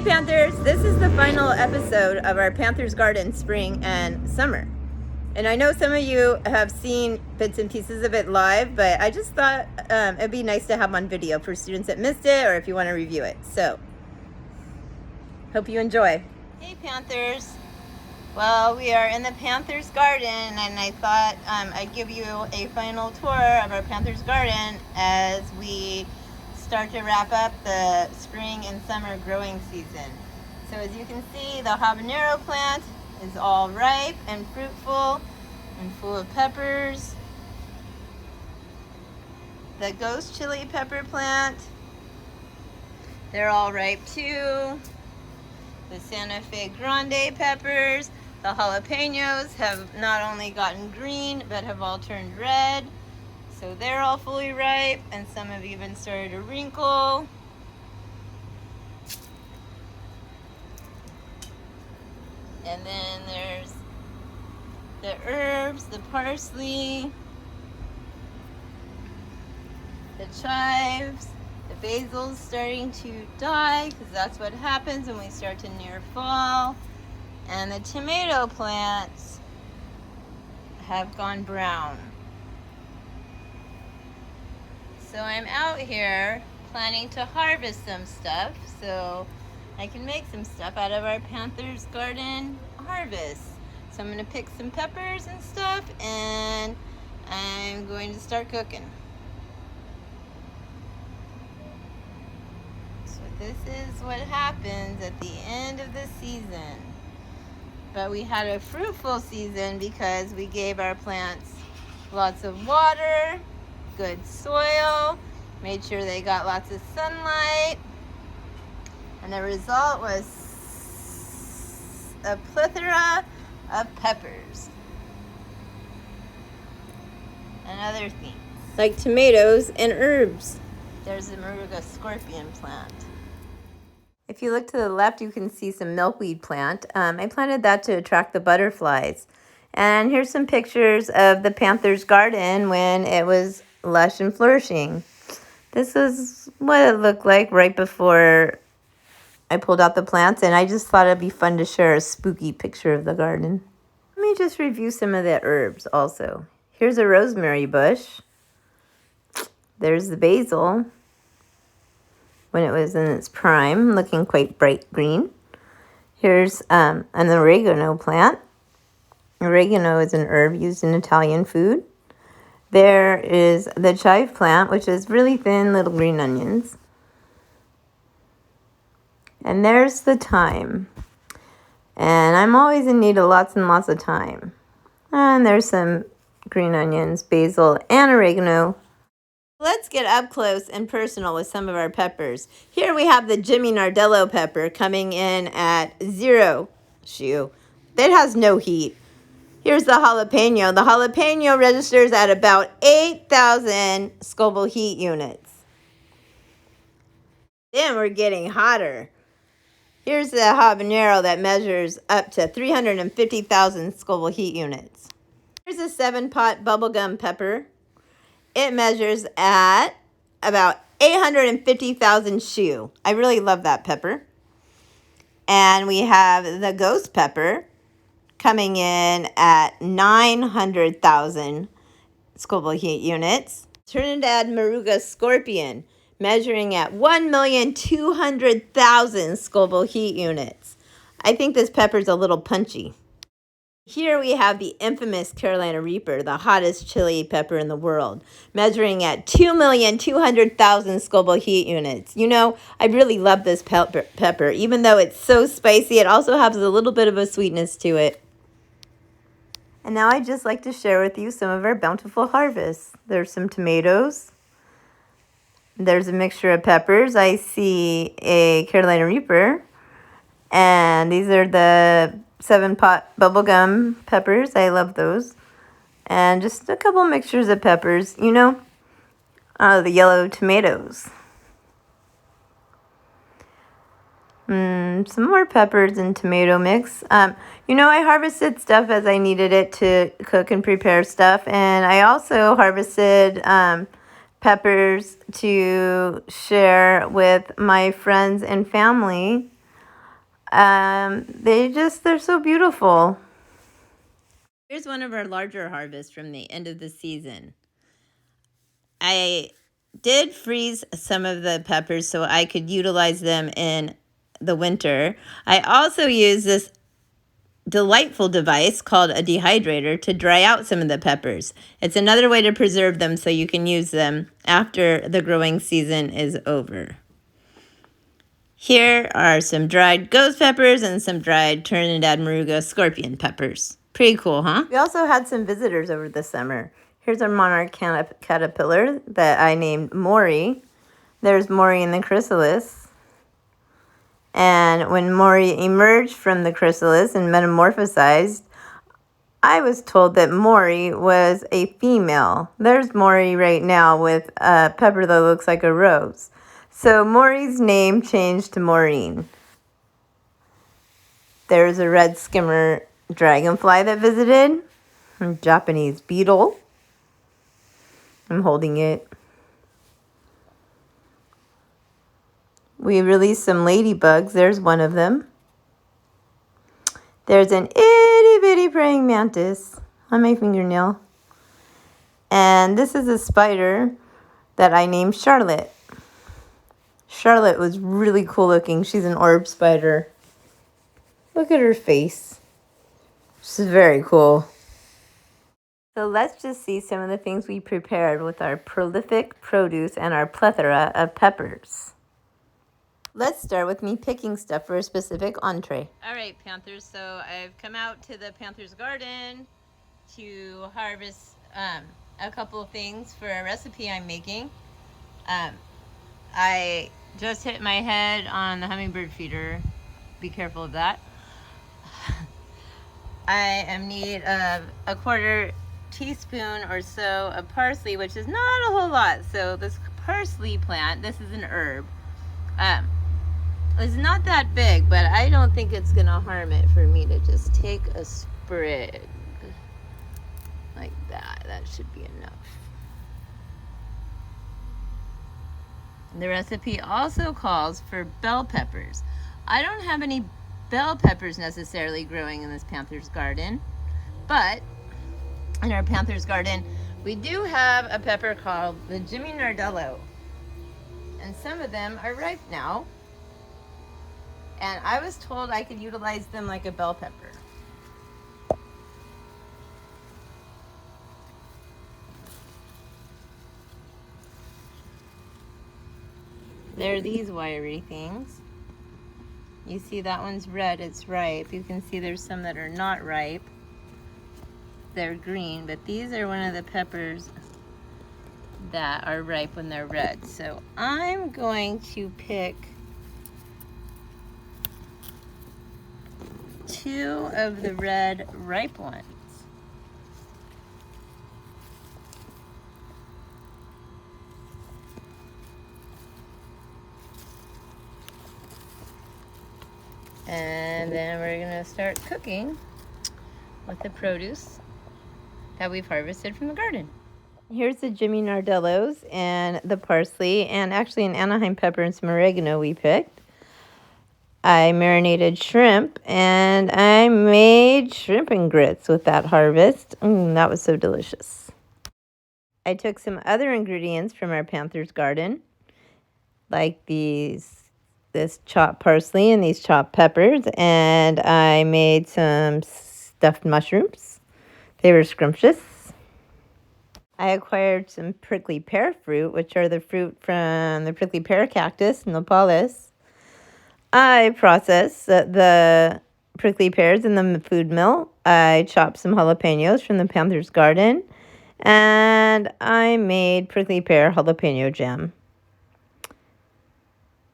Panthers, this is the final episode of our Panthers Garden spring and summer. And I know some of you have seen bits and pieces of it live, but I just thought it'd be nice to have on video for students that missed it or if you want to review it. So, hope you enjoy. Hey Panthers. Well, we are in the Panthers Garden, and I thought I'd give you a final tour of our Panthers Garden as we start to wrap up the spring and summer growing season. So as you can see, the habanero plant is all ripe and fruitful and full of peppers. The ghost chili pepper plant, they're all ripe too. The Santa Fe Grande peppers, the jalapeños have not only gotten green but have all turned red. So they're all fully ripe, and some have even started to wrinkle. And then there's the herbs, the parsley, the chives, the basil's starting to die because that's what happens when we start to near fall. And the tomato plants have gone brown. So I'm out here planning to harvest some stuff so I can make some stuff out of our Panthers Garden harvest. So I'm going to pick some peppers and stuff, and I'm going to start cooking. So this is what happens at the end of the season. But we had a fruitful season because we gave our plants lots of water, good soil, made sure they got lots of sunlight, and the result was a plethora of peppers and other things like tomatoes and herbs. There's the Moruga scorpion plant. If you look to the left, you can see some milkweed plant. I planted that to attract the butterflies. And here's some pictures of the Panthers Garden when it was lush and flourishing. This is what it looked like right before I pulled out the plants, and I just thought it'd be fun to share a spooky picture of the garden. Let me just review some of the herbs also. Here's a rosemary bush. There's the basil when it was in its prime, looking quite bright green. Here's an oregano plant. Oregano is an herb used in Italian food. There is the chive plant, which is really thin little green onions. And there's the thyme. And I'm always in need of lots and lots of thyme. And there's some green onions, basil, and oregano. Let's get up close and personal with some of our peppers. Here we have the Jimmy Nardello pepper coming in at 0 SHU. It has no heat. Here's the jalapeno. The jalapeno registers at about 8,000 Scoville heat units. Then we're getting hotter. Here's the habanero that measures up to 350,000 Scoville heat units. Here's a 7-pot bubblegum pepper. It measures at about 850,000 SHU. I really love that pepper. And we have the ghost pepper coming in at 900,000 Scoville heat units. Trinidad Moruga scorpion measuring at 1,200,000 Scoville heat units. I think this pepper's a little punchy. Here we have the infamous Carolina Reaper, the hottest chili pepper in the world, measuring at 2,200,000 Scoville heat units. You know, I really love this pepper. Even though it's so spicy, it also has a little bit of a sweetness to it. And now I'd just like to share with you some of our bountiful harvests. There's some tomatoes. There's a mixture of peppers. I see a Carolina Reaper. And these are the 7-pot bubblegum peppers. I love those. And just a couple mixtures of peppers. You know, the yellow tomatoes. Some more peppers and tomato mix. You know, I harvested stuff as I needed it to cook and prepare stuff. And I also harvested peppers to share with my friends and family They're so beautiful. Here's one of our larger harvests from the end of the season. I did freeze some of the peppers so I could utilize them in the winter. I also used this delightful device called a dehydrator to dry out some of the peppers. It's another way to preserve them so you can use them after the growing season is over. Here are some dried ghost peppers and some dried Trinidad Moruga scorpion peppers. Pretty cool, huh? We also had some visitors over the summer. Here's our monarch caterpillar that I named Maury. There's Maury in the chrysalis. And when Maury emerged from the chrysalis and metamorphosized, I was told that Maury was a female. There's Maury right now with a pepper that looks like a rose. So Maury's name changed to Maureen. There's a red skimmer dragonfly that visited. A Japanese beetle. I'm holding it. We released some ladybugs. There's one of them. There's an itty bitty praying mantis on my fingernail. And this is a spider that I named Charlotte. Charlotte was really cool looking. She's an orb spider. Look at her face. She's very cool. So let's just see some of the things we prepared with our prolific produce and our plethora of peppers. Let's start with me picking stuff for a specific entree. All right, Panthers. So I've come out to the Panther's garden to harvest a couple of things for a recipe I'm making. I just hit my head on the hummingbird feeder. Be careful of that. I am need of a quarter teaspoon or so of parsley, which is not a whole lot. So this parsley plant, this is an herb. It's not that big, but I don't think it's gonna harm it for me to just take a sprig like that. That should be enough. The recipe also calls for bell peppers. I don't have any bell peppers necessarily growing in this Panther's garden, but in our Panther's garden, we do have a pepper called the Jimmy Nardello. And some of them are ripe now. And I was told I could utilize them like a bell pepper. There are these wiry things. You see that one's red, it's ripe. You can see there's some that are not ripe. They're green, but these are one of the peppers that are ripe when they're red. So I'm going to pick 2 of the red ripe ones. And then we're gonna start cooking with the produce that we've harvested from the garden. Here's the Jimmy Nardellos and the parsley, and actually an Anaheim pepper and some oregano we picked. I marinated shrimp, and I made shrimp and grits with that harvest. That was so delicious. I took some other ingredients from our Panther's garden, like this chopped parsley and these chopped peppers, and I made some stuffed mushrooms. They were scrumptious. I acquired some prickly pear fruit, which are the fruit from the prickly pear cactus, Nepalus. I processed the prickly pears in the food mill. I chopped some jalapeños from the Panther's garden, and I made prickly pear jalapeno jam.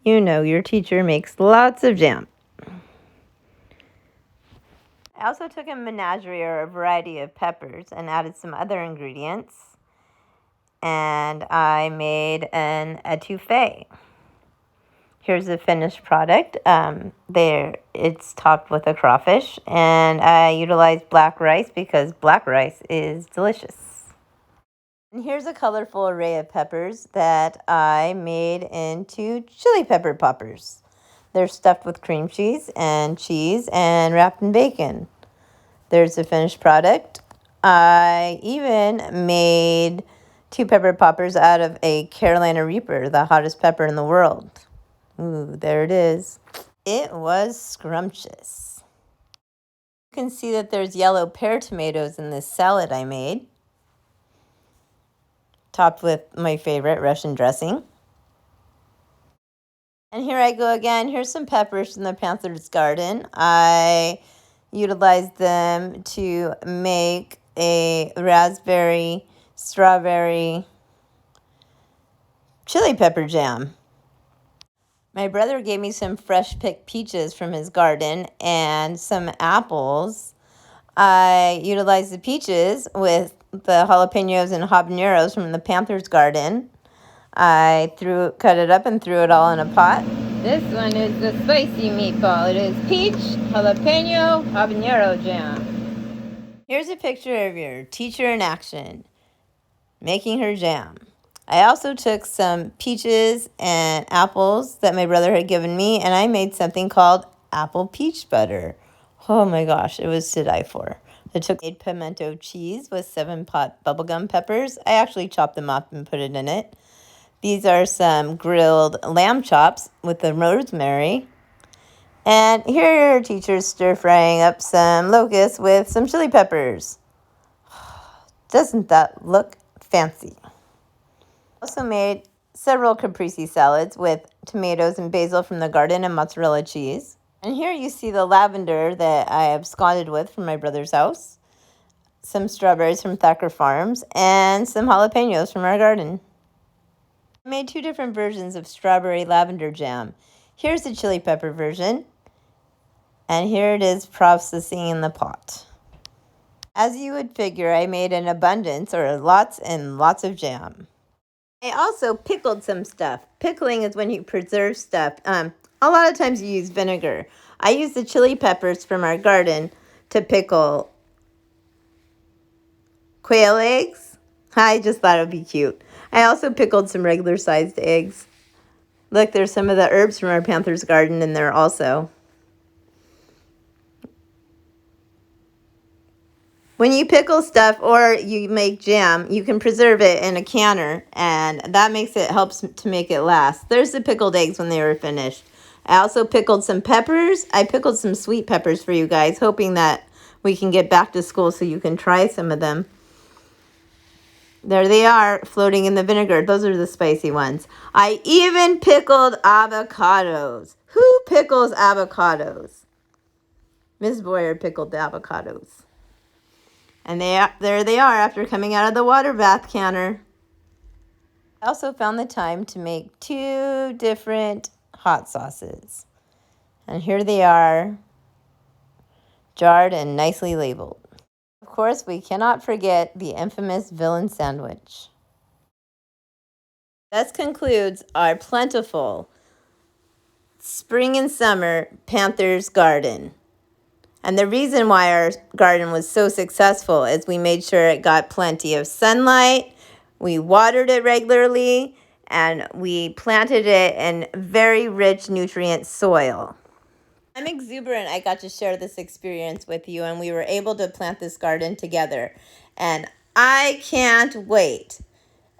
You know, your teacher makes lots of jam. I also took a menagerie, or a variety of peppers, and added some other ingredients. And I made an etouffee. Here's the finished product. It's topped with a crawfish, and I utilized black rice because black rice is delicious. And here's a colorful array of peppers that I made into chili pepper poppers. They're stuffed with cream cheese and wrapped in bacon. There's the finished product. I even made 2 pepper poppers out of a Carolina Reaper, the hottest pepper in the world. Ooh, there it is. It was scrumptious. You can see that there's yellow pear tomatoes in this salad I made, topped with my favorite Russian dressing. And here I go again. Here's some peppers from the Panther's garden. I utilized them to make a raspberry, strawberry, chili pepper jam. My brother gave me some fresh picked peaches from his garden and some apples. I utilized the peaches with the jalapeños and habaneros from the Panther's garden. I cut it up and threw it all in a pot. This one is the spicy meatball. It is peach, jalapeno, habanero jam. Here's a picture of your teacher in action, making her jam. I also took some peaches and apples that my brother had given me, and I made something called apple peach butter. Oh my gosh, it was to die for. I took pimento cheese with 7-pot bubblegum peppers. I actually chopped them up and put it in it. These are some grilled lamb chops with the rosemary. And here are your teachers stir-frying up some locusts with some chili peppers. Doesn't that look fancy? Also made several caprese salads with tomatoes and basil from the garden and mozzarella cheese. And here you see the lavender that I absconded with from my brother's house, some strawberries from Thacker Farms, and some jalapenos from our garden. I made 2 different versions of strawberry lavender jam. Here's the chili pepper version, and here it is processing in the pot. As you would figure, I made an abundance or lots and lots of jam. I also pickled some stuff. Pickling is when you preserve stuff. A lot of times you use vinegar. I used the chili peppers from our garden to pickle quail eggs. I just thought it would be cute. I also pickled some regular sized eggs. Look, there's some of the herbs from our Panther's garden in there also. When you pickle stuff or you make jam, you can preserve it in a canner, and that helps to make it last. There's the pickled eggs when they were finished. I also pickled some peppers. I pickled some sweet peppers for you guys, hoping that we can get back to school so you can try some of them. There they are, floating in the vinegar. Those are the spicy ones. I even pickled avocados. Who pickles avocados? Ms. Boyer pickled the avocados. And there they are after coming out of the water bath canner. I also found the time to make 2 different hot sauces. And here they are, jarred and nicely labeled. Of course, we cannot forget the infamous villain sandwich. This concludes our plentiful spring and summer Panther's garden. And the reason why our garden was so successful is we made sure it got plenty of sunlight, we watered it regularly, and we planted it in very rich nutrient soil. I'm exuberant I got to share this experience with you, and we were able to plant this garden together. And I can't wait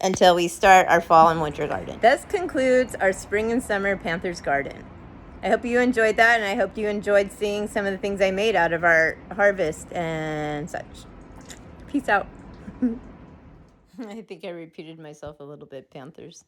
until we start our fall and winter garden. This concludes our spring and summer Panther's garden. I hope you enjoyed that, and I hope you enjoyed seeing some of the things I made out of our harvest and such. Peace out. I think I repeated myself a little bit, Panthers.